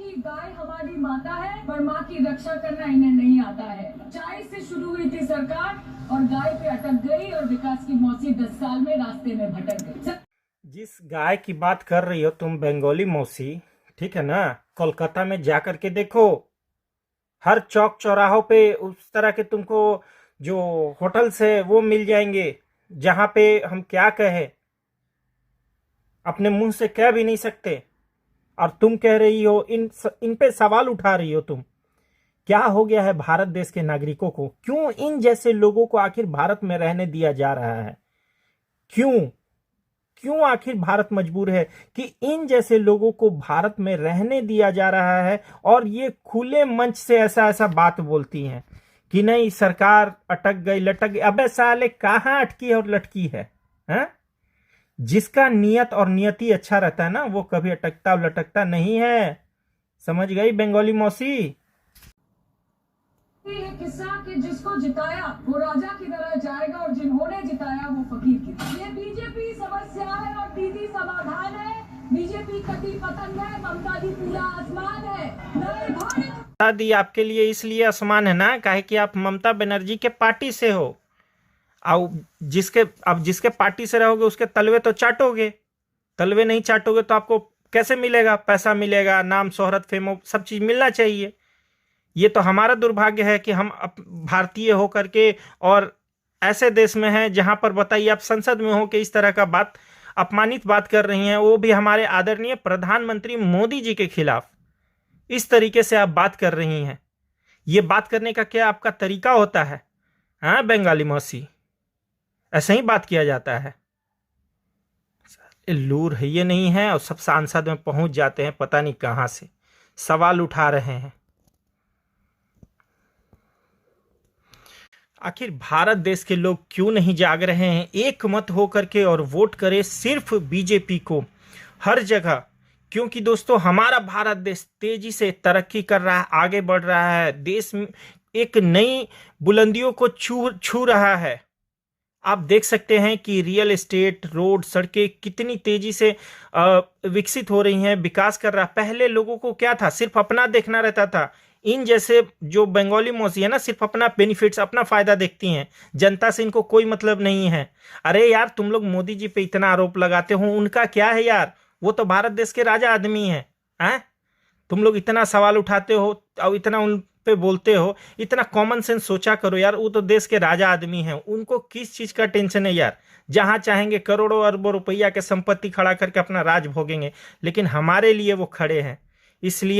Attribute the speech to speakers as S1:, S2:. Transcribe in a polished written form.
S1: गाय हमारी माता है, पर माँ की रक्षा करना इन्हें नहीं आता है। 40 से शुरू हुई थी सरकार और गाय पे अटक गई और विकास की मौसी 10 साल में रास्ते में भटक गई।
S2: जिस गाय की बात कर रही हो तुम बंगाली मौसी, ठीक है ना, कोलकाता में जा करके देखो, हर चौक चौराहों पे उस तरह के तुमको जो होटल्स है वो मिल जाएंगे, जहां पे हम क्या कहें, अपने मुंह से कह भी नहीं सकते। और तुम कह रही हो, इन पे सवाल उठा रही हो तुम। क्या हो गया है भारत देश के नागरिकों को? क्यों इन जैसे लोगों को आखिर भारत में रहने दिया जा रहा है? क्यों क्यों आखिर भारत मजबूर है कि इन जैसे लोगों को भारत में रहने दिया जा रहा है? और ये खुले मंच से ऐसा ऐसा बात बोलती हैं कि नहीं सरकार अटक गई लटक गई। अबे साले कहाँ अटकी और लटकी है, हैं? जिसका नियत और नियति अच्छा रहता है ना, वो कभी अटकता और लटकता नहीं है। समझ गई बंगाली मौसी?
S1: ये किस्सा कि जिसको जिताया वो राजा की तरह जाएगा और जिन्होंने जिताया वो फकीर की तरह। ये बीजेपी समस्या है और दीदी समाधान है। बीजेपी कटी पतंग है, ममता जी पूरा आसमान है। नए भारत
S2: दी आपके लिए इसलिए आसमान है ना, काहे कि आप ममता बनर्जी के पार्टी से हो। अब जिसके पार्टी से रहोगे उसके तलवे तो चाटोगे। तलवे नहीं चाटोगे तो आपको कैसे मिलेगा? पैसा मिलेगा, नाम शोहरत फेम सब चीज मिलना चाहिए। ये तो हमारा दुर्भाग्य है कि हम भारतीय होकर के और ऐसे देश में हैं जहां पर बताइए आप संसद में हो के इस तरह का बात, अपमानित बात कर रही हैं, वो भी हमारे आदरणीय प्रधानमंत्री मोदी जी के खिलाफ। इस तरीके से आप बात कर रही हैं। ये बात करने का क्या आपका तरीका होता है? हाँ बंगाली मौसी, ऐसे ही बात किया जाता है? लूर है ये नहीं है, और सब सांसद में पहुंच जाते हैं पता नहीं कहां से, सवाल उठा रहे हैं। आखिर भारत देश के लोग क्यों नहीं जाग रहे हैं एक मत होकर के और वोट करें सिर्फ बीजेपी को हर जगह? क्योंकि दोस्तों हमारा भारत देश तेजी से तरक्की कर रहा है, आगे बढ़ रहा है, देश एक नई बुलंदियों को छू रहा है। आप देख सकते हैं कि रियल एस्टेट, रोड, सड़कें कितनी तेजी से विकसित हो रही हैं, विकास कर रहा है। पहले लोगों को क्या था, सिर्फ अपना देखना रहता था। इन जैसे जो बंगाली मौसी है ना, सिर्फ अपना बेनिफिट्स, अपना फायदा देखती हैं, जनता से इनको कोई मतलब नहीं है। अरे यार तुम लोग मोदी जी पे इतना आरोप लगाते हो, उनका क्या है यार? वो तो भारत देश के राजा आदमी हैं। तुम लोग इतना सवाल उठाते हो और इतना उन पे बोलते हो, इतना कॉमन सेंस सोचा करो यार। वो तो देश के राजा आदमी हैं, उनको किस चीज का टेंशन है यार? जहां चाहेंगे करोड़ों अरबों रुपया के संपत्ति खड़ा करके अपना राज भोगेंगे, लेकिन हमारे लिए वो खड़े हैं। इसलिए